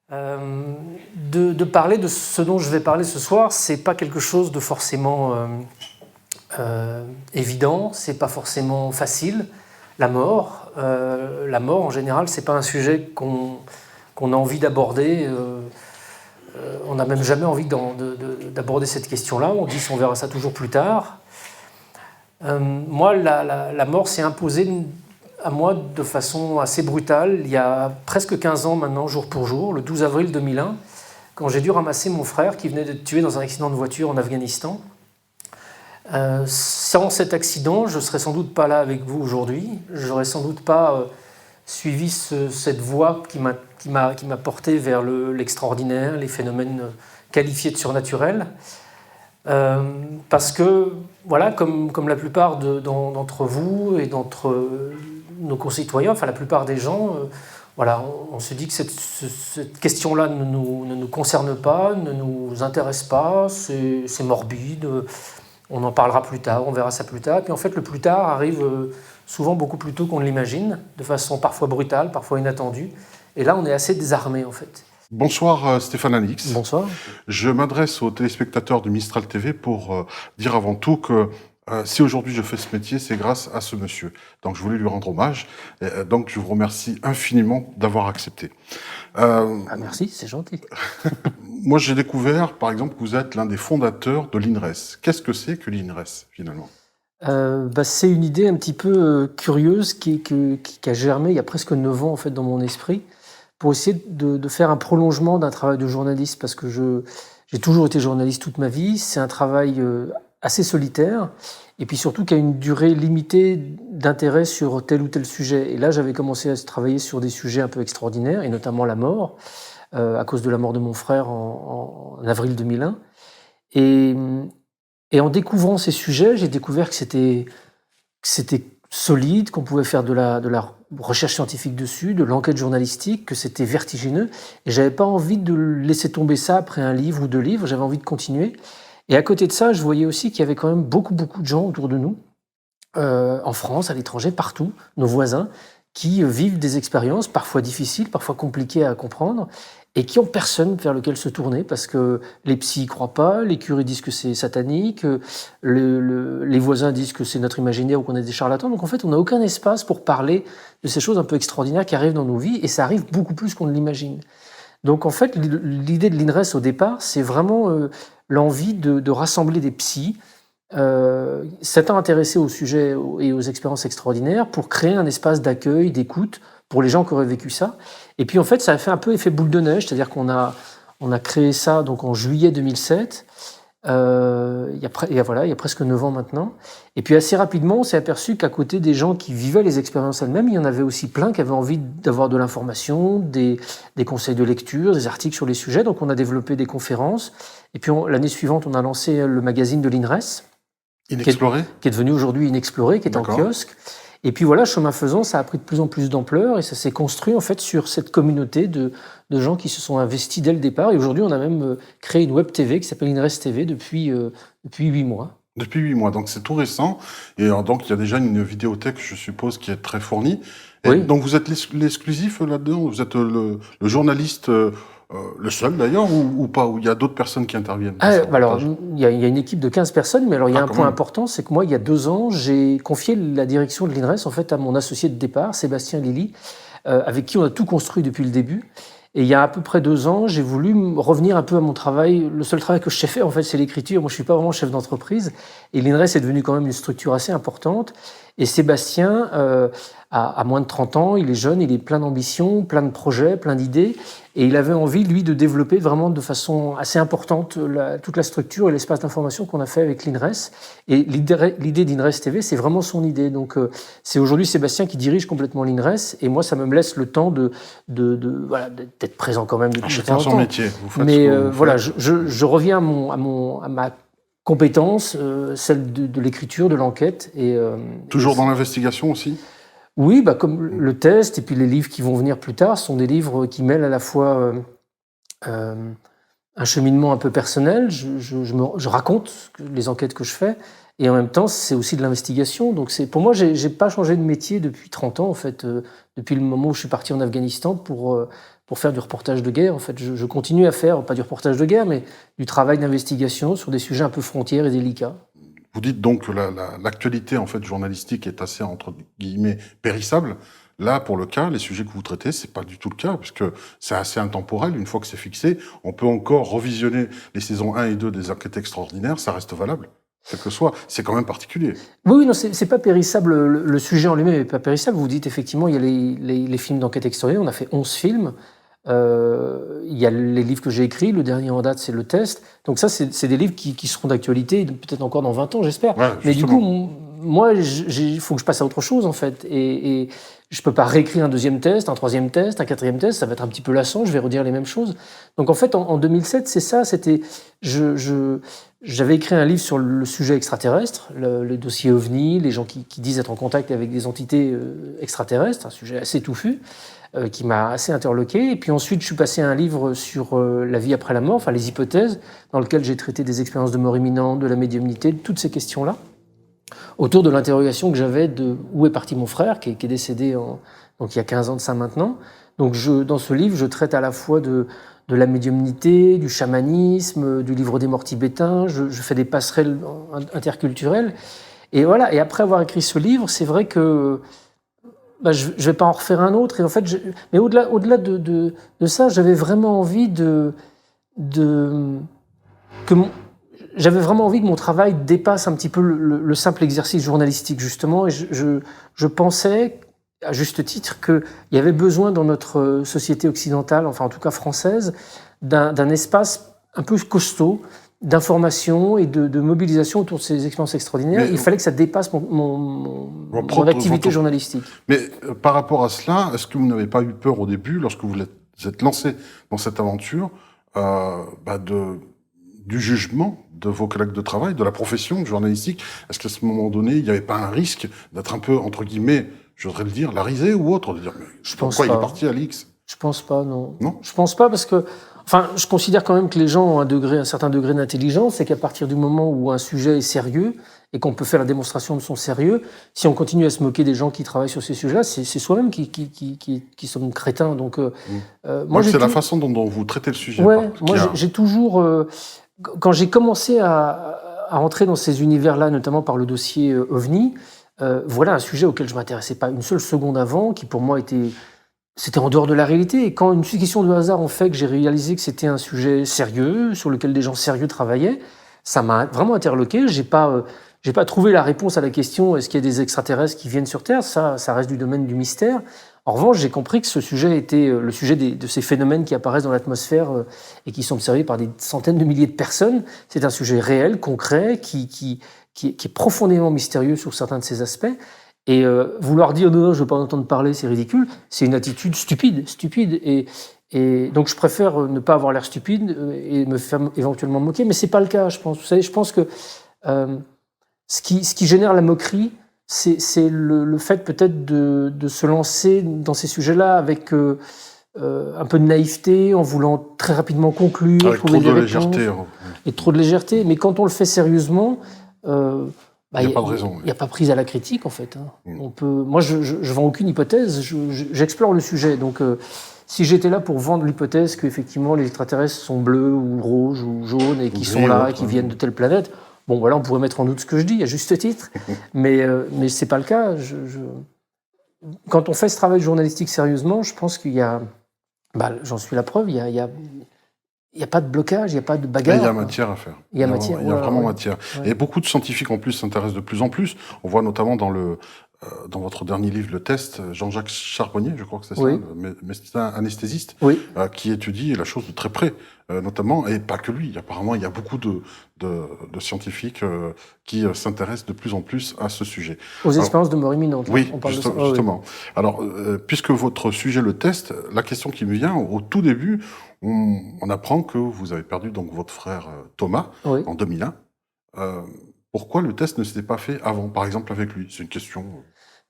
De parler de ce dont je vais parler ce soir, c'est pas quelque chose de forcément évident, c'est pas forcément facile. La mort en général, c'est pas un sujet qu'on a envie d'aborder. On n'a même jamais envie d'aborder cette question-là. On dit qu'on verra ça toujours plus tard. Moi, la mort s'est imposée à moi de façon assez brutale, il y a presque 15 ans maintenant, jour pour jour, le 12 avril 2001, quand j'ai dû ramasser mon frère qui venait d'être tué dans un accident de voiture en Afghanistan. Sans cet accident, je ne serais sans doute pas là avec vous aujourd'hui, je n'aurais sans doute pas suivi cette voie qui m'a porté vers l'extraordinaire, les phénomènes qualifiés de surnaturels. Parce que, voilà, comme la plupart d'entre vous et d'entre nos concitoyens, enfin la plupart des gens, voilà, on se dit que cette question-là ne nous concerne pas, ne nous intéresse pas, c'est morbide, on en parlera plus tard, on verra ça plus tard. Puis en fait, le plus tard arrive souvent beaucoup plus tôt qu'on ne l'imagine, de façon parfois brutale, parfois inattendue. Et là, on est assez désarmé, en fait. Bonsoir Stéphane Alix. Bonsoir. Je m'adresse aux téléspectateurs de Mistral TV pour dire avant tout que si aujourd'hui je fais ce métier, c'est grâce à ce monsieur. Donc je voulais lui rendre hommage. Donc je vous remercie infiniment d'avoir accepté. Merci, c'est gentil. Moi j'ai découvert par exemple que vous êtes l'un des fondateurs de l'INRES. Qu'est-ce que c'est que l'INRES finalement ? C'est une idée un petit peu curieuse qui a germé il y a presque 9 ans en fait, dans mon esprit, pour essayer de faire un prolongement d'un travail de journaliste, parce que j'ai toujours été journaliste toute ma vie. C'est un travail assez solitaire, et puis surtout qui a une durée limitée d'intérêt sur tel ou tel sujet. Et là, j'avais commencé à travailler sur des sujets un peu extraordinaires, et notamment la mort, à cause de la mort de mon frère en avril 2001. Et en découvrant ces sujets, j'ai découvert que c'était solide, qu'on pouvait faire de la recherche scientifique dessus, de l'enquête journalistique, que c'était vertigineux. Et j'avais pas envie de laisser tomber ça après un livre ou 2 livres, j'avais envie de continuer. Et à côté de ça, je voyais aussi qu'il y avait quand même beaucoup de gens autour de nous, en France, à l'étranger, partout, nos voisins, qui vivent des expériences parfois difficiles, parfois compliquées à comprendre, et qui n'ont personne vers lequel se tourner, parce que les psys n'y croient pas, les curés disent que c'est satanique, les voisins disent que c'est notre imaginaire ou qu'on est des charlatans. Donc en fait, on n'a aucun espace pour parler de ces choses un peu extraordinaires qui arrivent dans nos vies, et ça arrive beaucoup plus qu'on ne l'imagine. Donc en fait, l'idée de l'INRES au départ, c'est vraiment l'envie de rassembler des psys, s'étant intéressés au sujet et aux expériences extraordinaires pour créer un espace d'accueil, d'écoute pour les gens qui auraient vécu ça. Et puis en fait, ça a fait un peu effet boule de neige, c'est-à-dire qu'on a créé ça donc en juillet 2007, il y a presque 9 ans maintenant. Et puis assez rapidement, on s'est aperçu qu'à côté des gens qui vivaient les expériences elles-mêmes, il y en avait aussi plein qui avaient envie d'avoir de l'information, des conseils de lecture, des articles sur les sujets. Donc on a développé des conférences. Et puis l'année suivante, on a lancé le magazine de l'INRES, Inexploré, qui est devenu aujourd'hui Inexploré, qui est en kiosque. Et puis voilà, chemin faisant, ça a pris de plus en plus d'ampleur et ça s'est construit en fait sur cette communauté de gens qui se sont investis dès le départ. Et aujourd'hui, on a même créé une web TV qui s'appelle INRES TV depuis 8 mois. Depuis 8 mois, donc c'est tout récent. Et donc il y a déjà une vidéothèque, je suppose, qui est très fournie. Et oui. Donc vous êtes l'exclusif là-dedans ? Vous êtes le journaliste le seul d'ailleurs, ou pas, où il y a d'autres personnes qui interviennent? Alors, il y a une équipe de 15 personnes, mais alors il y a un point important, c'est que moi, il y a 2 ans, j'ai confié la direction de l'INRES en fait, à mon associé de départ, Sébastien Lilly, avec qui on a tout construit depuis le début. Et il y a à peu près 2 ans, j'ai voulu revenir un peu à mon travail. Le seul travail que je sais faire, en fait, c'est l'écriture. Moi, je ne suis pas vraiment chef d'entreprise. Et l'INRES est devenu quand même une structure assez importante. Et Sébastien a moins de 30 ans, il est jeune, il est plein d'ambition, plein de projets, plein d'idées. Et il avait envie, lui, de développer vraiment de façon assez importante toute la structure et l'espace d'information qu'on a fait avec l'INRES. Et l'idée d'INRES TV, c'est vraiment son idée. Donc, c'est aujourd'hui Sébastien qui dirige complètement l'INRES. Et moi, ça me laisse le temps voilà, d'être présent quand même depuis temps. Chacun son métier. Vous faites mais voilà, je reviens à ma compétence, celle de l'écriture, de l'enquête. Toujours dans l'investigation aussi ? Oui, comme le test et puis les livres qui vont venir plus tard sont des livres qui mêlent à la fois un cheminement un peu personnel, je raconte les enquêtes que je fais, et en même temps c'est aussi de l'investigation. Donc pour moi, j'ai pas changé de métier depuis 30 ans en fait, depuis le moment où je suis parti en Afghanistan pour pour faire du reportage de guerre. En fait, je continue à faire, pas du reportage de guerre, mais du travail d'investigation sur des sujets un peu frontières et délicats. Vous dites donc que l'actualité en fait journalistique est assez entre guillemets périssable. Là, pour le cas, les sujets que vous traitez, c'est pas du tout le cas, puisque c'est assez intemporel. Une fois que c'est fixé, on peut encore revisionner les saisons 1 et 2 des Enquêtes extraordinaires, ça reste valable. Quel que soit, c'est quand même particulier. Oui, non, c'est pas périssable. Le sujet en lui-même n'est pas périssable. Vous dites effectivement, il y a les films d'enquête extérieure. On a fait 11 films. Il y a les livres que j'ai écrits. Le dernier en date, c'est Le Test. Donc ça, c'est des livres qui seront d'actualité, peut-être encore dans 20 ans, j'espère. Ouais, mais du coup, moi, il faut que je passe à autre chose, en fait. Et je peux pas réécrire un deuxième test, un troisième test, un quatrième test. Ça va être un petit peu lassant. Je vais redire les mêmes choses. Donc en fait, en 2007, c'est ça. J'avais écrit un livre sur le sujet extraterrestre, le dossier OVNI, les gens qui disent être en contact avec des entités extraterrestres, un sujet assez touffu, qui m'a assez interloqué. Et puis ensuite, je suis passé à un livre sur la vie après la mort, enfin les hypothèses, dans lequel j'ai traité des expériences de mort imminente, de la médiumnité, de toutes ces questions-là, autour de l'interrogation que j'avais de où est parti mon frère, qui est décédé donc il y a 15 ans de ça maintenant. Donc dans ce livre, je traite à la fois de la médiumnité, du chamanisme, du livre des morts tibétains, je fais des passerelles interculturelles. Et voilà, et après avoir écrit ce livre, c'est vrai que je vais pas en refaire un autre. Et en fait, mais au-delà de ça, j'avais vraiment envie j'avais vraiment envie que mon travail dépasse un petit peu le simple exercice journalistique, justement. Et je pensais, à juste titre, qu'il y avait besoin dans notre société occidentale, enfin en tout cas française, d'un espace un peu costaud d'information et de mobilisation autour de ces expériences extraordinaires. Il fallait que ça dépasse mon activité journalistique. Mais par rapport à cela, est-ce que vous n'avez pas eu peur au début, lorsque vous êtes lancé dans cette aventure, du jugement de vos collègues de travail, de la profession journalistique? Est-ce qu'à ce moment donné, il n'y avait pas un risque d'être un peu, entre guillemets, je voudrais le dire, la risée ou autre, de dire, mais pourquoi il est parti, Alix? Je pense pas, non. Non? Je pense pas parce que, enfin, je considère quand même que les gens ont un certain degré d'intelligence et qu'à partir du moment où un sujet est sérieux et qu'on peut faire la démonstration de son sérieux, si on continue à se moquer des gens qui travaillent sur ces sujets-là, c'est soi-même qui sommes crétins. Donc, moi, c'est la façon dont vous traitez le sujet. Ouais, moi, j'ai toujours, quand j'ai commencé à entrer dans ces univers-là, notamment par le dossier OVNI, voilà un sujet auquel je m'intéressais pas une seule seconde avant, qui pour moi c'était en dehors de la réalité. Et quand une succession de hasards ont fait que j'ai réalisé que c'était un sujet sérieux, sur lequel des gens sérieux travaillaient, ça m'a vraiment interloqué. J'ai pas trouvé la réponse à la question est-ce qu'il y a des extraterrestres qui viennent sur Terre. Ça reste du domaine du mystère. En revanche, j'ai compris que ce sujet était le sujet de ces phénomènes qui apparaissent dans l'atmosphère et qui sont observés par des centaines de milliers de personnes. C'est un sujet réel, concret, qui est profondément mystérieux sur certains de ses aspects. Et vouloir dire non, je veux pas en entendre parler, c'est ridicule, c'est une attitude stupide. Et donc je préfère ne pas avoir l'air stupide et me faire éventuellement moquer, mais c'est pas le cas, je pense. Vous savez, je pense que ce qui génère la moquerie, c'est le fait peut-être de se lancer dans ces sujets-là avec un peu de naïveté, en voulant très rapidement conclure, avec trouver trop de des réponses, légèreté. et trop de légèreté. Mais quand on le fait sérieusement, il n'y a pas de raison. Il n'y a pas prise à la critique, en fait. Moi, je vends aucune hypothèse, j'explore le sujet. Donc, si j'étais là pour vendre l'hypothèse qu'effectivement les extraterrestres sont bleus ou rouges ou jaunes et qui sont là et qui viennent de telle planète, bon, voilà, on pourrait mettre en doute ce que je dis, à juste titre. mais ce n'est pas le cas. Quand on fait ce travail journalistique sérieusement, je pense qu'il y a... j'en suis la preuve, il y a pas de blocage, il n'y a pas de bagarre. Il y a matière à faire. Il y a vraiment matière. Ouais. Et beaucoup de scientifiques en plus s'intéressent de plus en plus. On voit notamment dans votre dernier livre, Le Test, Jean-Jacques Charbonnier, je crois que c'est ça, médecin anesthésiste, qui étudie la chose de très près, notamment, et pas que lui. Apparemment, il y a beaucoup de scientifiques qui s'intéressent de plus en plus à ce sujet. Aux expériences de mort imminente. Oui, on parle justement. Alors, puisque votre sujet, le test, la question qui me vient, au tout début, on apprend que vous avez perdu donc votre frère Thomas en 2001. Pourquoi le test ne s'était pas fait avant, par exemple avec lui? C'est une question.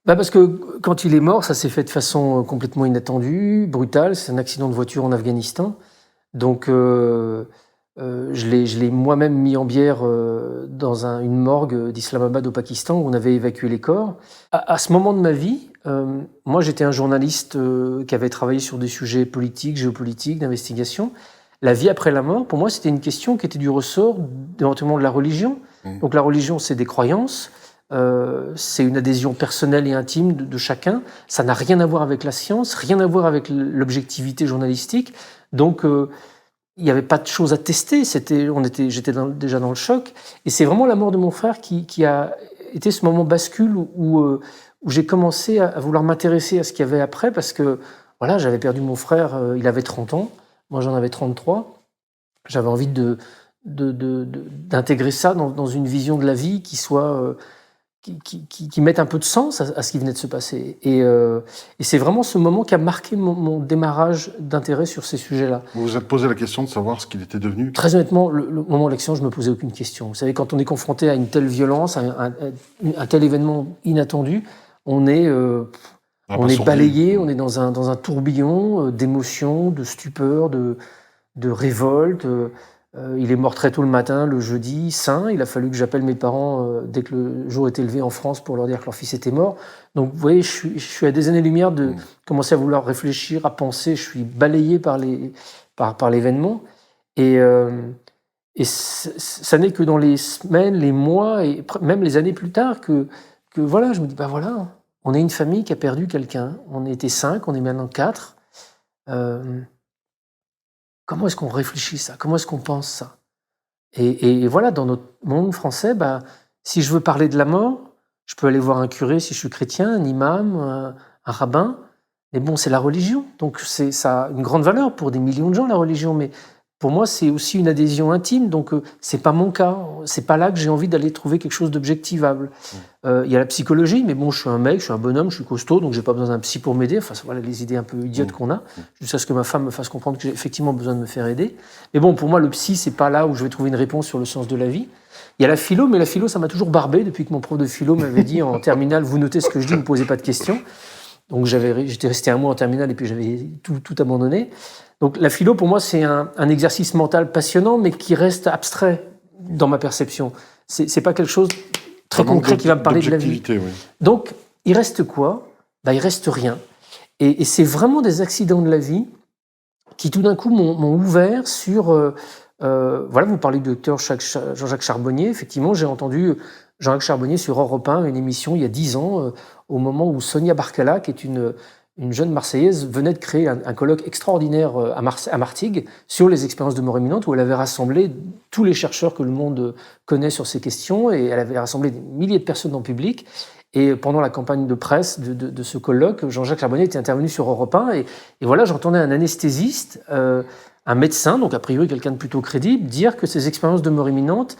Parce que quand il est mort, ça s'est fait de façon complètement inattendue, brutale. C'est un accident de voiture en Afghanistan. Donc, Je l'ai moi-même mis en bière dans une morgue d'Islamabad au Pakistan où on avait évacué les corps. À ce moment de ma vie, moi j'étais un journaliste qui avait travaillé sur des sujets politiques, géopolitiques, d'investigation. La vie après la mort, pour moi, c'était une question qui était du ressort éventuellement de la religion. Donc la religion, c'est des croyances, c'est une adhésion personnelle et intime de chacun. Ça n'a rien à voir avec la science, rien à voir avec l'objectivité journalistique. Donc il n'y avait pas de choses à tester, j'étais déjà dans le choc. Et c'est vraiment la mort de mon frère qui a été ce moment bascule où j'ai commencé à vouloir m'intéresser à ce qu'il y avait après, parce que voilà, j'avais perdu mon frère, il avait 30 ans, moi j'en avais 33. J'avais envie d'intégrer ça dans une vision de la vie qui soit... qui mette un peu de sens à ce qui venait de se passer. Et c'est vraiment ce moment qui a marqué mon démarrage d'intérêt sur ces sujets-là. Vous vous êtes posé la question de savoir ce qu'il était devenu? Très honnêtement, le moment de l'accident, je ne me posais aucune question. Vous savez, quand on est confronté à une telle violence, à un tel événement inattendu, on est balayé, on est dans un tourbillon d'émotions, de stupeur, de révolte. Il est mort très tôt le matin, le jeudi saint. Il a fallu que j'appelle mes parents dès que le jour était levé en France pour leur dire que leur fils était mort. Donc vous voyez, je suis à des années-lumière de commencer à vouloir réfléchir, à penser. Je suis balayé par l'événement. Et ça n'est que dans les semaines, les mois et même les années plus tard que voilà, je me dis, bah voilà, on est une famille qui a perdu quelqu'un. On était 5, on est maintenant 4. Comment est-ce qu'on réfléchit ça? Comment est-ce qu'on pense ça? Et voilà, dans notre monde français, bah, si je veux parler de la mort, je peux aller voir un curé si je suis chrétien, un imam, un rabbin. Mais bon, c'est la religion. Donc ça a une grande valeur pour des millions de gens, la religion. Mais pour moi, c'est aussi une adhésion intime. Donc c'est pas mon cas. C'est pas là que j'ai envie d'aller trouver quelque chose d'objectivable. Il y a la psychologie, mais bon, je suis un mec, je suis un bonhomme, je suis costaud, donc j'ai pas besoin d'un psy pour m'aider. Enfin, voilà les idées un peu idiotes qu'on a, jusqu'à ce que ma femme me fasse comprendre que j'ai effectivement besoin de me faire aider. Mais bon, pour moi, le psy, c'est pas là où je vais trouver une réponse sur le sens de la vie. Il y a la philo, mais la philo, ça m'a toujours barbé depuis que mon prof de philo m'avait dit en terminale, vous notez ce que je dis, ne me posez pas de questions. Donc j'étais resté un mois en terminale et puis j'avais tout abandonné. Donc la philo, pour moi, c'est un exercice mental passionnant, mais qui reste abstrait dans ma perception. C'est pas quelque chose très concret qui va me parler de la vie. Oui. Donc, il reste quoi? Bah, il reste rien. Et c'est vraiment des accidents de la vie qui, tout d'un coup, m'ont ouvert sur... voilà, vous parlez du docteur Jean-Jacques Charbonnier. Effectivement, j'ai entendu Jean-Jacques Charbonnier sur Europe 1, une émission il y a 10 ans, au moment où Sonia Barcala, qui est une jeune Marseillaise, venait de créer un colloque extraordinaire à Martigues sur les expériences de mort imminente, où elle avait rassemblé tous les chercheurs que le monde connaît sur ces questions, et elle avait rassemblé des milliers de personnes en public. Et pendant la campagne de presse de ce colloque, Jean-Jacques Charbonnier était intervenu sur Europe 1, et voilà, j'entendais un anesthésiste, un médecin, donc a priori quelqu'un de plutôt crédible, dire que ces expériences de mort imminente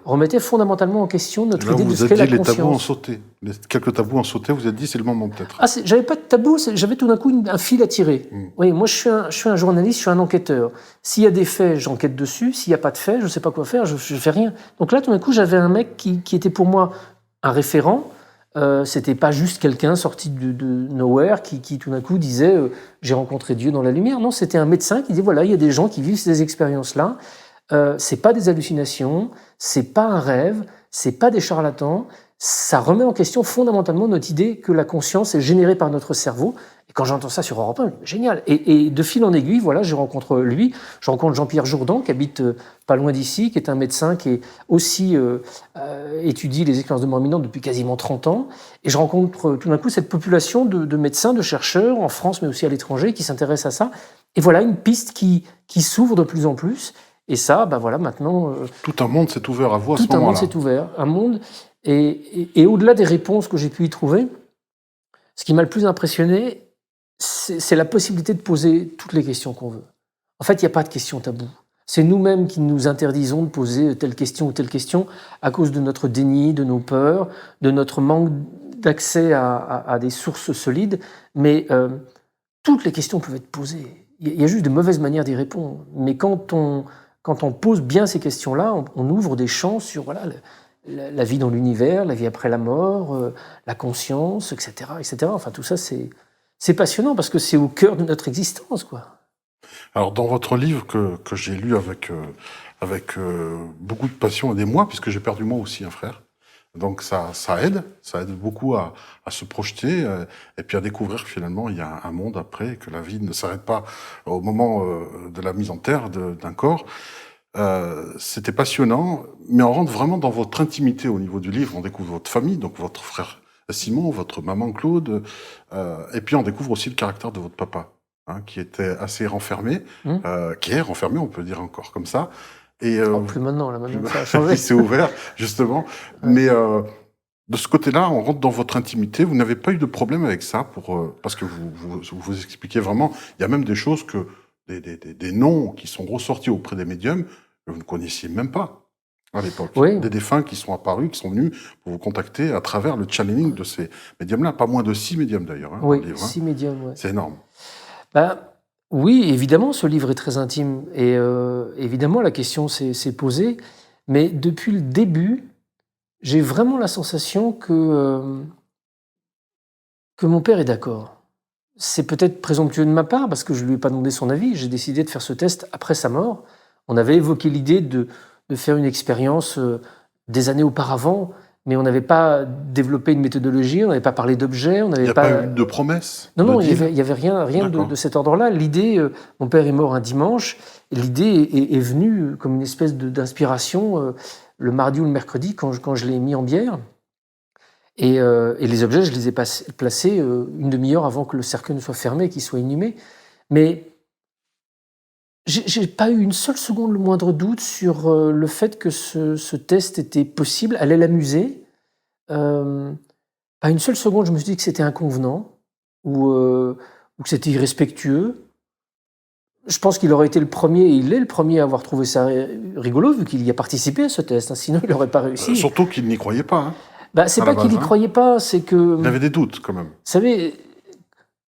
remettaient fondamentalement en question notre idée de ce qu'est la conscience. Les tabous ont sauté. Quelques tabous ont sauté, vous êtes dit, c'est le moment peut-être. Ah, j'avais pas de tabou, j'avais tout d'un coup un fil à tirer. Oui, moi je suis un journaliste, je suis un enquêteur. S'il y a des faits, j'enquête dessus. S'il n'y a pas de faits, je ne sais pas quoi faire, je fais rien. Donc là, tout d'un coup, j'avais un mec qui était pour moi un référent. C'était pas juste quelqu'un sorti de nowhere qui tout d'un coup disait j'ai rencontré Dieu dans la lumière. Non, c'était un médecin qui dit voilà, il y a des gens qui vivent ces expériences-là. C'est pas des hallucinations, c'est pas un rêve, c'est pas des charlatans. Ça remet en question fondamentalement notre idée que la conscience est générée par notre cerveau. Et quand j'entends ça sur Europe 1, génial. Et de fil en aiguille, voilà, je rencontre Jean-Pierre Jourdan, qui habite pas loin d'ici, qui est un médecin qui est aussi étudie les expériences de mort imminente depuis quasiment 30 ans. Et je rencontre tout d'un coup cette population de médecins, de chercheurs, en France, mais aussi à l'étranger, qui s'intéressent à ça. Et voilà, une piste qui s'ouvre de plus en plus. Et ça, bah voilà, maintenant... tout un monde s'est ouvert à vous à ce moment-là. Tout un monde s'est ouvert. Un monde... Et au-delà des réponses que j'ai pu y trouver, ce qui m'a le plus impressionné, c'est la possibilité de poser toutes les questions qu'on veut. En fait, il n'y a pas de questions taboues. C'est nous-mêmes qui nous interdisons de poser telle question ou telle question à cause de notre déni, de nos peurs, de notre manque d'accès à des sources solides. Mais toutes les questions peuvent être posées. Il y a juste de mauvaises manières d'y répondre. Mais quand on pose bien ces questions-là, on ouvre des champs sur voilà, la vie dans l'univers, la vie après la mort, la conscience, etc., etc. Enfin, tout ça, c'est passionnant parce que c'est au cœur de notre existence, quoi. Alors, dans votre livre que j'ai lu avec beaucoup de passion et d'émoi, puisque j'ai perdu moi aussi un frère, donc ça aide beaucoup à se projeter et puis à découvrir que finalement il y a un monde après, et que la vie ne s'arrête pas au moment de la mise en terre d'un corps. C'était passionnant, mais on rentre vraiment dans votre intimité au niveau du livre. On découvre votre famille, donc votre frère Simon, votre maman Claude, et puis on découvre aussi le caractère de votre papa, hein, qui était assez renfermé, qui est renfermé, on peut dire encore comme ça. Et plus maintenant, là, maintenant ça a changé. il s'est ouvert, justement. Ouais. Mais de ce côté-là, on rentre dans votre intimité. Vous n'avez pas eu de problème avec ça, parce que vous expliquez vraiment. Il y a même des choses que des noms qui sont ressortis auprès des médiums que vous ne connaissiez même pas à l'époque. Oui. Des défunts qui sont apparus, qui sont venus pour vous contacter à travers le channeling de ces médiums-là. Pas moins de 6 médiums d'ailleurs. Hein, Oui, dans le livre, 6 médiums. Ouais. C'est énorme. Oui, évidemment, ce livre est très intime. Et évidemment, la question s'est posée. Mais depuis le début, j'ai vraiment la sensation que mon père est d'accord. C'est peut-être présomptueux de ma part, parce que je ne lui ai pas demandé son avis. J'ai décidé de faire ce test après sa mort. On avait évoqué l'idée de faire une expérience des années auparavant, mais on n'avait pas développé une méthodologie, on n'avait pas parlé d'objets, on n'avait Il n'y a pas eu de promesse? Non, il n'y avait rien de cet ordre-là. L'idée, mon père est mort un dimanche, et l'idée est venue comme une espèce d'inspiration le mardi ou le mercredi quand je l'ai mis en bière. Et les objets, je les ai placés une demi-heure avant que le cercueil ne soit fermé et qu'il soit inhumé. Mais j'ai pas eu une seule seconde le moindre doute sur le fait que ce test était possible, allait l'amuser. Pas une seule seconde, je me suis dit que c'était inconvenant ou que c'était irrespectueux. Je pense qu'il aurait été le premier, et il est le premier à avoir trouvé ça rigolo, vu qu'il y a participé à ce test, hein, sinon il n'aurait pas réussi. Surtout qu'il n'y croyait pas. Hein. C'est pas qu'il n'y croyait pas, c'est que... Il avait des doutes, quand même. Vous savez,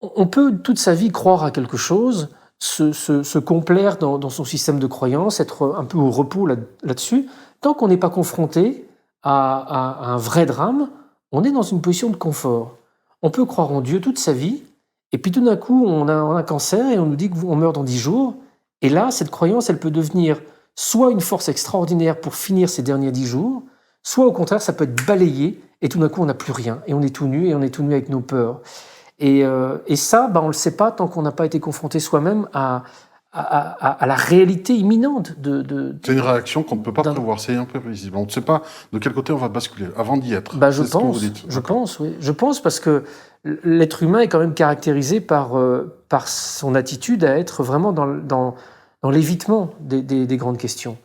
on peut toute sa vie croire à quelque chose, se complaire dans son système de croyance, être un peu au repos là-dessus. Tant qu'on n'est pas confronté à un vrai drame, on est dans une position de confort. On peut croire en Dieu toute sa vie, et puis tout d'un coup, on a un cancer et on nous dit qu'on meurt dans 10 jours. Et là, cette croyance, elle peut devenir soit une force extraordinaire pour finir ces derniers 10 jours, soit au contraire, ça peut être balayé, et tout d'un coup, on n'a plus rien, et on est tout nu, avec nos peurs. Et ça, on ne le sait pas tant qu'on n'a pas été confronté soi-même à la réalité imminente C'est une réaction qu'on ne peut pas prévoir, c'est imprévisible. On ne sait pas de quel côté on va basculer avant d'y être. Je pense, oui. Je pense parce que l'être humain est quand même caractérisé par son attitude à être vraiment dans l'évitement des grandes questions.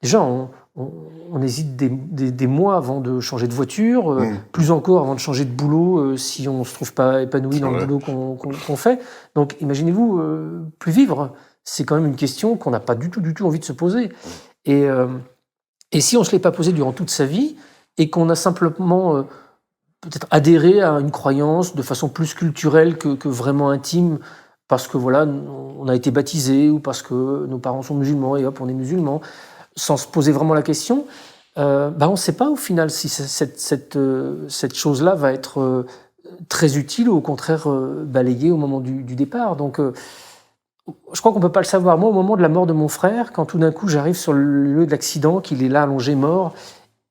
Déjà, on hésite des mois avant de changer de voiture, plus encore avant de changer de boulot si on ne se trouve pas épanoui dans le boulot qu'on fait. Donc imaginez-vous, plus vivre, c'est quand même une question qu'on n'a pas du tout envie de se poser. Et si on ne se l'est pas posé durant toute sa vie et qu'on a simplement peut-être adhéré à une croyance de façon plus culturelle que vraiment intime, parce que voilà, on a été baptisé ou parce que nos parents sont musulmans et hop, on est musulmans, sans se poser vraiment la question, on ne sait pas au final si cette chose-là va être très utile ou au contraire balayée au moment du départ. Donc, je crois qu'on ne peut pas le savoir. Moi, au moment de la mort de mon frère, quand tout d'un coup j'arrive sur le lieu de l'accident, qu'il est là allongé mort,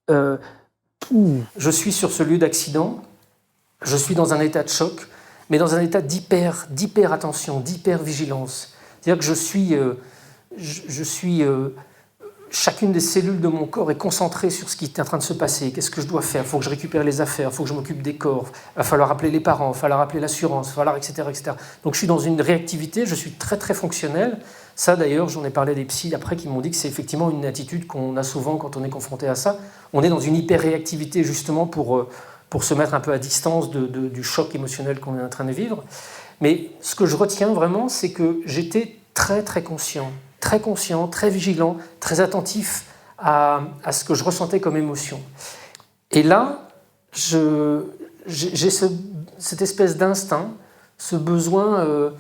je suis sur ce lieu d'accident, je suis dans un état de choc, mais dans un état d'hyper attention, d'hyper vigilance. C'est-à-dire que je suis chacune des cellules de mon corps est concentrée sur ce qui est en train de se passer. Qu'est-ce que je dois faire? Il faut que je récupère les affaires, il faut que je m'occupe des corps, il va falloir appeler les parents, il va falloir appeler l'assurance, il va falloir, etc., etc. Donc je suis dans une réactivité, je suis très très fonctionnel. Ça d'ailleurs, j'en ai parlé à des psys après qui m'ont dit que c'est effectivement une attitude qu'on a souvent quand on est confronté à ça. On est dans une hyper-réactivité justement pour se mettre un peu à distance du choc émotionnel qu'on est en train de vivre. Mais ce que je retiens vraiment, c'est que j'étais très très conscient, très vigilant, très attentif à ce que je ressentais comme émotion. Et là, j'ai cette espèce d'instinct, ce besoin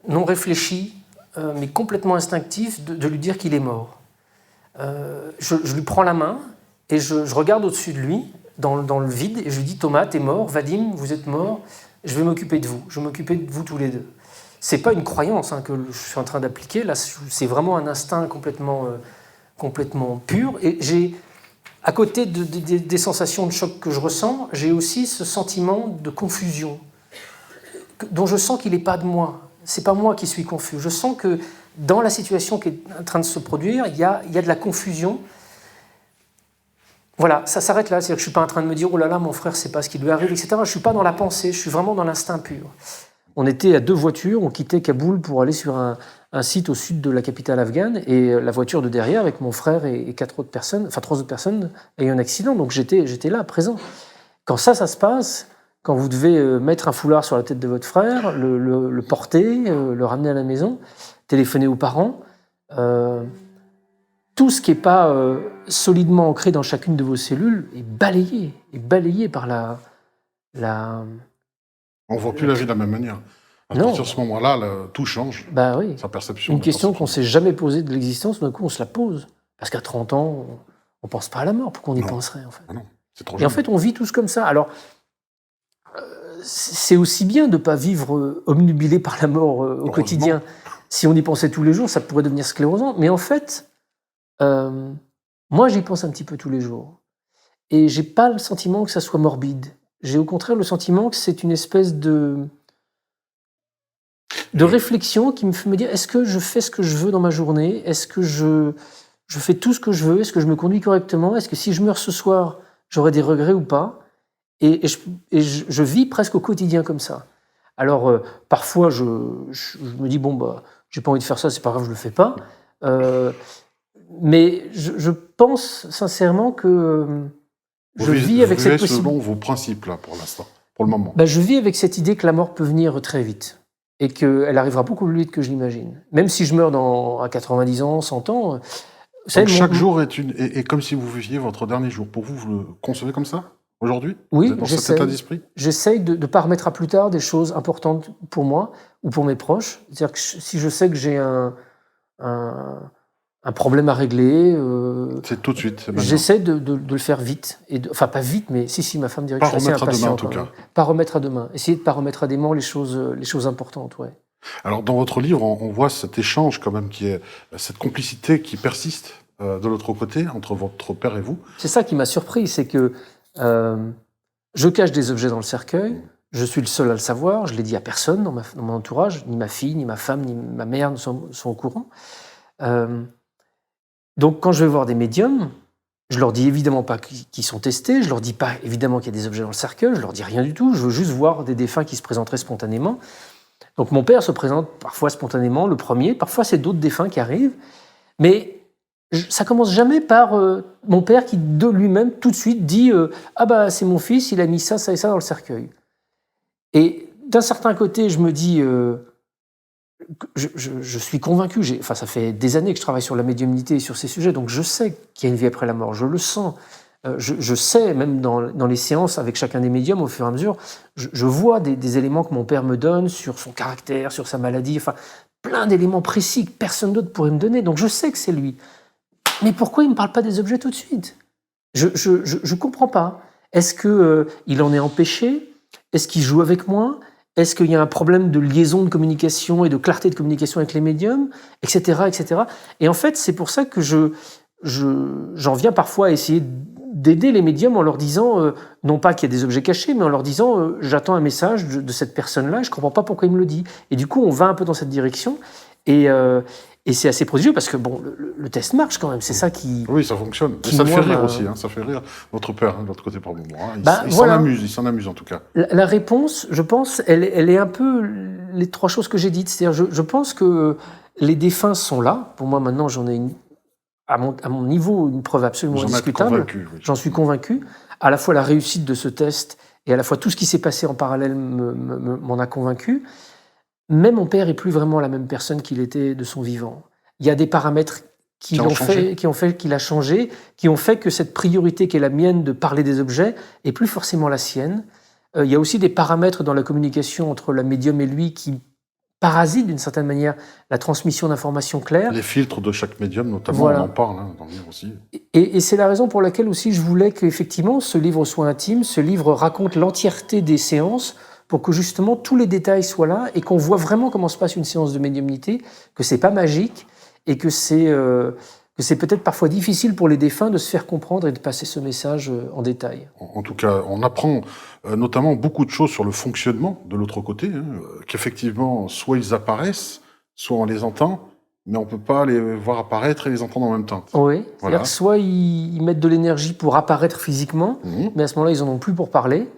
non réfléchi, mais complètement instinctif de lui dire qu'il est mort. Je lui prends la main et je regarde au-dessus de lui, dans le vide, et je lui dis « Thomas, t'es mort, Vadim, vous êtes mort, je vais m'occuper de vous, je vais m'occuper de vous tous les deux ». c'est pas une croyance que je suis en train d'appliquer. Là, c'est vraiment un instinct complètement pur. Et j'ai, à côté des sensations de choc que je ressens, j'ai aussi ce sentiment de confusion, dont je sens qu'il n'est pas de moi. C'est pas moi qui suis confus. Je sens que dans la situation qui est en train de se produire, il y a de la confusion. Voilà, ça s'arrête là. C'est-à-dire que je ne suis pas en train de me dire « Oh là là, mon frère, c'est pas ce qui lui arrive, etc. » Je ne suis pas dans la pensée, je suis vraiment dans l'instinct pur. On était à 2 voitures, on quittait Kaboul pour aller sur un site au sud de la capitale afghane, et la voiture de derrière, avec mon frère et 3 autres personnes, a eu un accident. Donc j'étais là, présent. Quand ça se passe, quand vous devez mettre un foulard sur la tête de votre frère, le porter, le ramener à la maison, téléphoner aux parents, tout ce qui n'est pas solidement ancré dans chacune de vos cellules est balayé par la... On ne voit plus la vie de la même manière. À partir de ce moment-là, tout change. Bah oui. Sa perception. Une question qu'on ne s'est jamais posée de l'existence, d'un coup on se la pose. Parce qu'à 30 ans, on ne pense pas à la mort. Pourquoi on y penserait en fait? Ah non, c'est trop Et en fait, on vit tous comme ça. Alors, c'est aussi bien de ne pas vivre obnubilé par la mort au quotidien. Si on y pensait tous les jours, ça pourrait devenir sclérosant. Mais en fait, moi, j'y pense un petit peu tous les jours. Et j'ai pas le sentiment que ça soit morbide. J'ai au contraire le sentiment que c'est une espèce de réflexion qui me fait me dire, est-ce que je fais ce que je veux dans ma journée? Est-ce que je fais tout ce que je veux? Est-ce que je me conduis correctement? Est-ce que si je meurs ce soir, j'aurai des regrets ou pas? Et je vis presque au quotidien comme ça. Alors, parfois, je me dis, bon, bah, j'ai pas envie de faire ça, c'est pas grave, je le fais pas. Mais je pense sincèrement que je vis avec cette possibilité. Selon vos principes, là, pour l'instant, pour le moment. Bah, je vis avec cette idée que la mort peut venir très vite. Et qu'elle arrivera beaucoup plus vite que je l'imagine. Même si je meurs à 90 ans, 100 ans... Donc chaque jour est comme si vous viviez votre dernier jour. Pour vous, vous le concevez comme ça, aujourd'hui? Oui, vous êtes dans cet état d'esprit? J'essaye de ne pas remettre à plus tard des choses importantes pour moi ou pour mes proches. C'est-à-dire que si je sais que j'ai un problème à régler... c'est tout de suite, j'essaie de le faire vite. Enfin, pas vite, mais si, ma femme dirait que je suis assez impatient. Pas remettre à demain, en tout cas. Pas remettre à demain. Essayer de ne pas remettre à demain les choses importantes, ouais. Alors, dans votre livre, on voit cet échange, quand même, qui est cette complicité qui persiste de l'autre côté, entre votre père et vous. C'est ça qui m'a surpris, c'est que je cache des objets dans le cercueil, je suis le seul à le savoir, je ne l'ai dit à personne dans mon entourage, ni ma fille, ni ma femme, ni ma mère ne sont au courant. Donc, quand je vais voir des médiums, je leur dis évidemment pas qu'ils sont testés, je leur dis pas évidemment qu'il y a des objets dans le cercueil, je leur dis rien du tout, je veux juste voir des défunts qui se présenteraient spontanément. Donc, mon père se présente parfois spontanément, le premier, parfois c'est d'autres défunts qui arrivent, mais ça commence jamais par mon père qui, de lui-même, tout de suite dit « Ah bah, c'est mon fils, il a mis ça, ça et ça dans le cercueil. » Et d'un certain côté, je me dis... Je suis convaincu, ça fait des années que je travaille sur la médiumnité et sur ces sujets, donc je sais qu'il y a une vie après la mort, je le sens. Je sais, même dans les séances avec chacun des médiums, au fur et à mesure, je vois des éléments que mon père me donne sur son caractère, sur sa maladie, enfin, plein d'éléments précis que personne d'autre pourrait me donner, donc je sais que c'est lui. Mais pourquoi il ne me parle pas des objets tout de suite? Je ne comprends pas. Est-ce qu'il en est empêché? Est-ce qu'il joue avec moi? Est-ce qu'il y a un problème de liaison de communication et de clarté de communication avec les médiums, etc., etc. Et en fait, c'est pour ça que j'en viens parfois à essayer d'aider les médiums en leur disant, non pas qu'il y a des objets cachés, mais en leur disant, j'attends un message de cette personne-là, et je ne comprends pas pourquoi il me le dit. Et du coup, on va un peu dans cette direction, et c'est assez prodigieux, parce que bon, le test marche quand même, c'est ça qui... Oui, ça fonctionne. Et ça fait rire aussi, ça fait rire votre père, de l'autre côté par moment. Il s'en amuse en tout cas. La réponse, je pense, elle est un peu les 3 choses que j'ai dites. C'est-à-dire, je pense que les défunts sont là. Pour moi, maintenant, j'en ai à mon niveau une preuve absolument indiscutable. J'en suis convaincu. À la fois la réussite de ce test et à la fois tout ce qui s'est passé en parallèle m'en a convaincu. Mais mon père n'est plus vraiment la même personne qu'il était de son vivant. Il y a des paramètres qui ont fait qu'il a changé, qui ont fait que cette priorité qui est la mienne de parler des objets n'est plus forcément la sienne. Il y a aussi des paramètres dans la communication entre la médium et lui qui parasitent d'une certaine manière la transmission d'informations claires. Les filtres de chaque médium, notamment, voilà. On en parle dans le livre aussi. Et c'est la raison pour laquelle aussi je voulais qu'effectivement ce livre soit intime, ce livre raconte l'entièreté des séances, pour que justement tous les détails soient là et qu'on voit vraiment comment se passe une séance de médiumnité, que c'est pas magique et que c'est peut-être parfois difficile pour les défunts de se faire comprendre et de passer ce message en détail. En tout cas, on apprend notamment beaucoup de choses sur le fonctionnement de l'autre côté, qu'effectivement, soit ils apparaissent, soit on les entend, mais on peut pas les voir apparaître et les entendre en même temps. Oui, c'est-à-dire que soit ils mettent de l'énergie pour apparaître physiquement, mais à ce moment-là, ils en ont plus pour parler.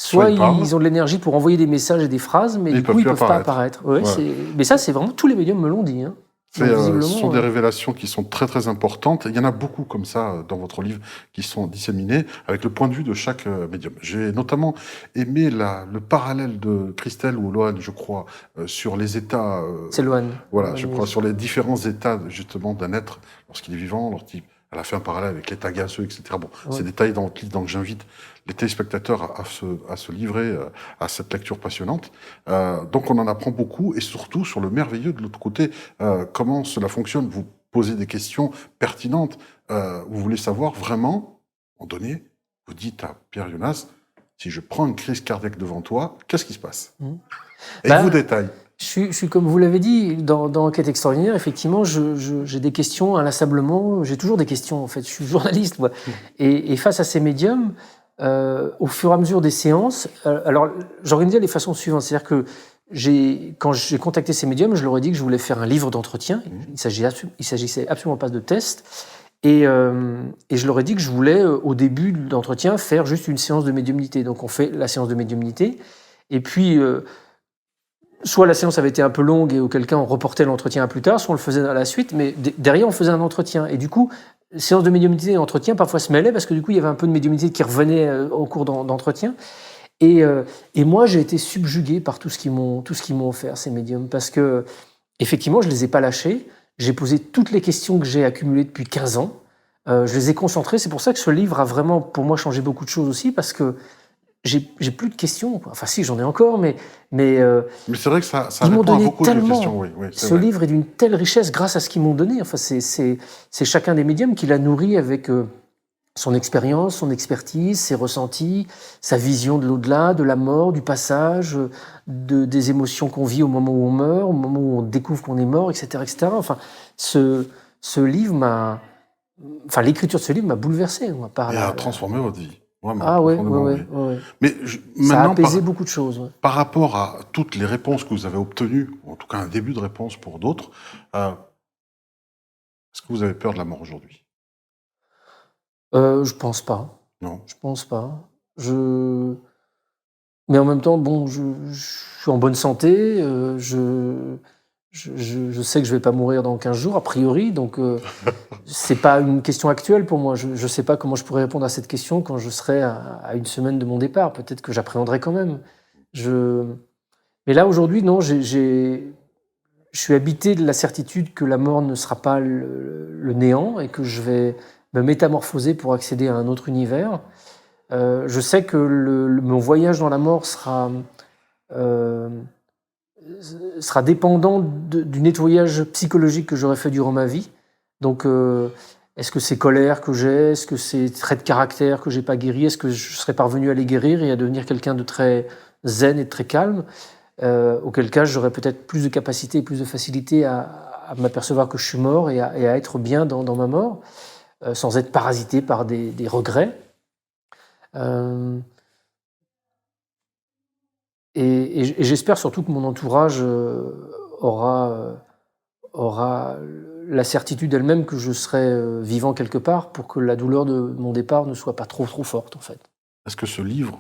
Soit ils ont de l'énergie pour envoyer des messages et des phrases, mais du coup, ils ne peuvent pas apparaître. Ouais, ouais. Mais ça, c'est vraiment... Tous les médiums me l'ont dit. Hein. Ce sont des révélations qui sont très très importantes. Il y en a beaucoup comme ça dans votre livre qui sont disséminées avec le point de vue de chaque médium. J'ai notamment aimé le parallèle de Christelle ou Loane, je crois, sur les états. C'est Loane. Voilà, je crois, sur les différents états justement d'un être lorsqu'il est vivant, lorsqu'il... Elle a fait un parallèle avec l'état gazeux, etc. Bon, c'est des détails dans le livre, donc j'invite les téléspectateurs à se livrer à cette lecture passionnante. Donc on en apprend beaucoup, et surtout sur le merveilleux de l'autre côté, comment cela fonctionne. Vous posez des questions pertinentes, vous voulez savoir vraiment, à un moment donné, vous dites à Pierre Jonas, si je prends une crise cardiaque devant toi, qu'est-ce qui se passe ? Et vous détaille. Je suis, comme vous l'avez dit, dans Enquête extraordinaire, effectivement, j'ai des questions inlassablement. J'ai toujours des questions, en fait. Je suis journaliste, moi. Et face à ces médiums, au fur et à mesure des séances, alors j'organisais les façons suivantes. C'est-à-dire que quand j'ai contacté ces médiums, je leur ai dit que je voulais faire un livre d'entretien. Il s'agissait absolument pas de test. Et je leur ai dit que je voulais, au début de l'entretien, faire juste une séance de médiumnité. Donc on fait la séance de médiumnité. Et puis... soit la séance avait été un peu longue et auquel cas on reportait l'entretien à plus tard, soit on le faisait à la suite, mais derrière on faisait un entretien. Et du coup, séance de médiumnité et entretien parfois se mêlaient parce que du coup il y avait un peu de médiumnité qui revenait au cours d'entretien. Et moi j'ai été subjugué par tout ce qu'ils m'ont offert, ces médiums, parce que effectivement je les ai pas lâchés. J'ai posé toutes les questions que j'ai accumulées depuis 15 ans. Je les ai concentrées. C'est pour ça que ce livre a vraiment pour moi changé beaucoup de choses aussi, parce que j'ai plus de questions, quoi. Enfin si, j'en ai encore, mais c'est vrai que ça répond à beaucoup de questions. Oui, ce livre est d'une telle richesse grâce à ce qu'ils m'ont donné. Enfin, c'est chacun des médiums qui l'a nourri avec son expérience, son expertise, ses ressentis, sa vision de l'au-delà, de la mort, du passage, des émotions qu'on vit au moment où on meurt, au moment où on découvre qu'on est mort, etc., etc. Enfin, ce livre m'a... Enfin, l'écriture de ce livre m'a bouleversé. Moi, et a transformé votre vie. Vraiment, ah ouais. Mais ça a apaisé beaucoup de choses. Ouais. Par rapport à toutes les réponses que vous avez obtenues, ou en tout cas un début de réponse pour d'autres, est-ce que vous avez peur de la mort aujourd'hui ? Je pense pas. Non. Je pense pas. Mais en même temps, bon, je suis en bonne santé. Je sais que je vais pas mourir dans 15 jours, a priori, donc c'est pas une question actuelle pour moi. Je sais pas comment je pourrais répondre à cette question quand je serai à une semaine de mon départ. Peut-être que j'appréhenderai quand même. Mais là, aujourd'hui, non, je suis habité de la certitude que la mort ne sera pas le néant et que je vais me métamorphoser pour accéder à un autre univers. Je sais que mon voyage dans la mort sera dépendant du nettoyage psychologique que j'aurais fait durant ma vie. Donc, est-ce que c'est colère que j'ai ? Est-ce que c'est traits de caractère que j'ai pas guéri ? Est-ce que je serais parvenu à les guérir et à devenir quelqu'un de très zen et de très calme ? Auquel cas, j'aurais peut-être plus de capacité et plus de facilité à m'apercevoir que je suis mort et à être bien dans ma mort, sans être parasité par des regrets. Et j'espère surtout que mon entourage aura la certitude elle-même que je serai vivant quelque part pour que la douleur de mon départ ne soit pas trop forte, en fait. Est-ce que ce livre,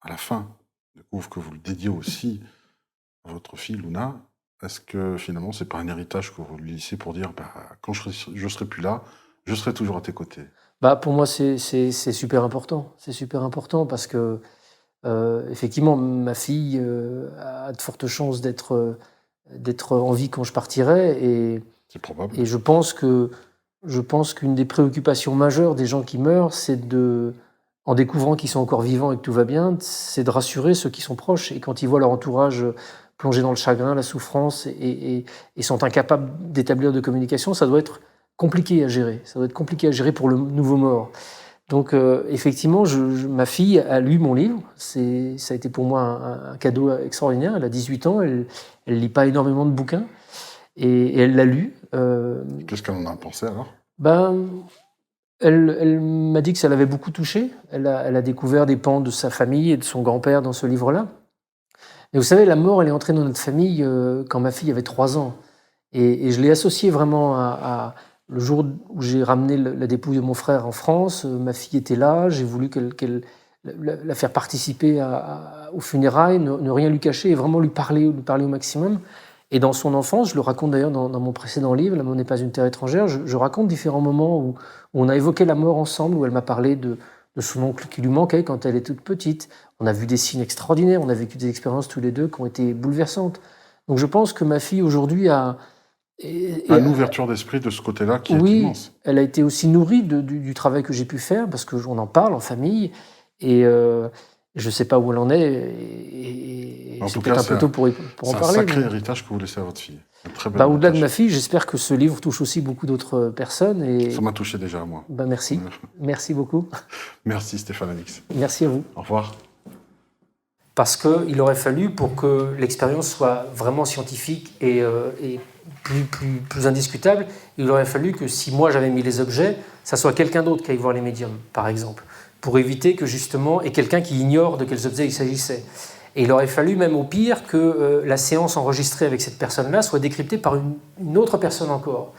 à la fin, je découvre que vous le dédiez aussi à votre fille Luna, est-ce que finalement c'est pas un héritage que vous lui laissez pour dire quand je serai plus là, je serai toujours à tes côtés ? Pour moi c'est super important. C'est super important parce que effectivement ma fille a de fortes chances d'être en vie quand je partirai et c'est probable. Et je pense qu'une des préoccupations majeures des gens qui meurent, c'est en découvrant qu'ils sont encore vivants et que tout va bien, c'est de rassurer ceux qui sont proches. Et quand ils voient leur entourage plongé dans le chagrin, la souffrance et sont incapables d'établir de communication, ça doit être compliqué à gérer. Ça doit être compliqué à gérer pour le nouveau mort. Donc, effectivement, ma fille a lu mon livre. Ça a été pour moi un cadeau extraordinaire. Elle a 18 ans, elle lit pas énormément de bouquins. Et elle l'a lu. Qu'est-ce qu'elle en a pensé alors? Elle m'a dit que ça l'avait beaucoup touchée. Elle a découvert des pans de sa famille et de son grand-père dans ce livre-là. Et vous savez, la mort, elle est entrée dans notre famille quand ma fille avait 3 ans. Et je l'ai associé vraiment à le jour où j'ai ramené la dépouille de mon frère en France. Ma fille était là, j'ai voulu la faire participer aux funérailles, ne rien lui cacher et vraiment lui parler au maximum. Et dans son enfance, je le raconte d'ailleurs dans mon précédent livre, L'amour n'est pas une terre étrangère, je raconte différents moments où on a évoqué la mort ensemble, où elle m'a parlé de son oncle qui lui manquait quand elle était toute petite. On a vu des signes extraordinaires, on a vécu des expériences tous les deux qui ont été bouleversantes. Donc je pense que ma fille aujourd'hui a... Une ouverture d'esprit de ce côté-là qui est immense. Oui, elle a été aussi nourrie du travail que j'ai pu faire, parce qu'on en parle en famille, et je ne sais pas où elle en est, et en c'est tout peut-être cas, un peu tôt pour en parler. C'est un sacré héritage que vous laissez à votre fille. Au-delà de ma fille, j'espère que ce livre touche aussi beaucoup d'autres personnes. Et... Ça m'a touché déjà à moi. Merci. Merci beaucoup. Merci Stéphane Alix. Merci à vous. Au revoir. Parce qu'il aurait fallu, pour que l'expérience soit vraiment scientifique et plus indiscutable, il aurait fallu que si moi j'avais mis les objets, ça soit quelqu'un d'autre qui aille voir les médiums, par exemple, pour éviter que justement, et quelqu'un qui ignore de quels objets il s'agissait. Et il aurait fallu même au pire que la séance enregistrée avec cette personne-là soit décryptée par une autre personne encore.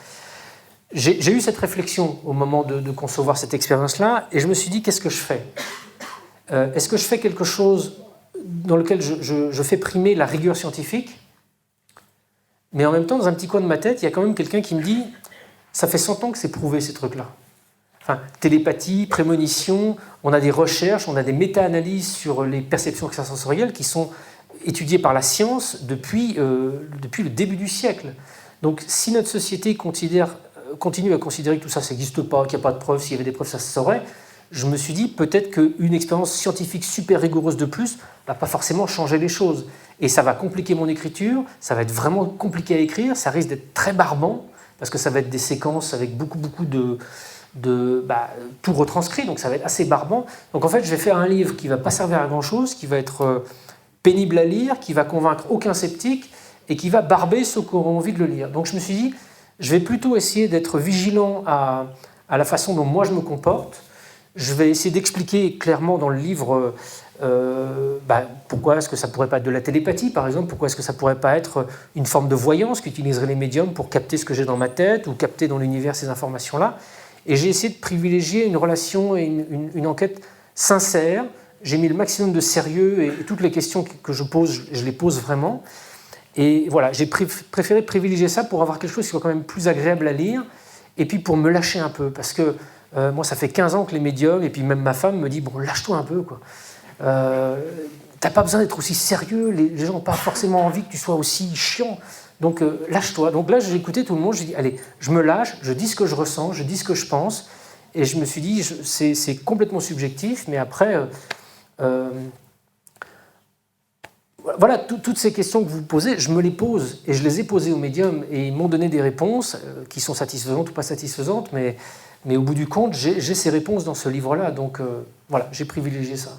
J'ai eu cette réflexion au moment de concevoir cette expérience-là, et je me suis dit, qu'est-ce que je fais ? Est-ce que je fais quelque chose dans lequel je fais primer la rigueur scientifique, mais en même temps, dans un petit coin de ma tête, il y a quand même quelqu'un qui me dit « ça fait 100 ans que c'est prouvé, ces trucs-là ». Enfin, télépathie, prémonition, on a des recherches, on a des méta-analyses sur les perceptions extrasensorielles qui sont étudiées par la science depuis le début du siècle. Donc, si notre société continue à considérer que tout ça n'existe pas, qu'il n'y a pas de preuves, s'il y avait des preuves, ça se saurait, je me suis dit peut-être qu'une expérience scientifique super rigoureuse de plus ne va pas forcément changer les choses. Et ça va compliquer mon écriture, ça va être vraiment compliqué à écrire, ça risque d'être très barbant, parce que ça va être des séquences avec beaucoup de tout retranscrit, donc ça va être assez barbant. Donc en fait, je vais faire un livre qui ne va pas servir à grand-chose, qui va être pénible à lire, qui va convaincre aucun sceptique, et qui va barber ceux qui auront envie de le lire. Donc je me suis dit, je vais plutôt essayer d'être vigilant à la façon dont moi je me comporte. Je vais essayer d'expliquer clairement dans le livre pourquoi est-ce que ça ne pourrait pas être de la télépathie, par exemple, pourquoi est-ce que ça ne pourrait pas être une forme de voyance qu'utiliseraient les médiums pour capter ce que j'ai dans ma tête ou capter dans l'univers ces informations-là. Et j'ai essayé de privilégier une relation et une enquête sincère. J'ai mis le maximum de sérieux et toutes les questions que je pose, je les pose vraiment. Et voilà, j'ai préféré privilégier ça pour avoir quelque chose qui soit quand même plus agréable à lire et puis pour me lâcher un peu, parce que moi, ça fait 15 ans que les médiums, et puis même ma femme me dit « bon, lâche-toi un peu, quoi. T'as pas besoin d'être aussi sérieux, les gens n'ont pas forcément envie que tu sois aussi chiant, donc lâche-toi ». Donc là, j'ai écouté tout le monde, j'ai dit « allez, je me lâche, je dis ce que je ressens, je dis ce que je pense », et je me suis dit « c'est complètement subjectif, mais après… voilà, toutes ces questions que vous posez, je me les pose, et je les ai posées aux médiums, et ils m'ont donné des réponses qui sont satisfaisantes ou pas satisfaisantes, mais au bout du compte, j'ai ces réponses dans ce livre-là, donc voilà, j'ai privilégié ça.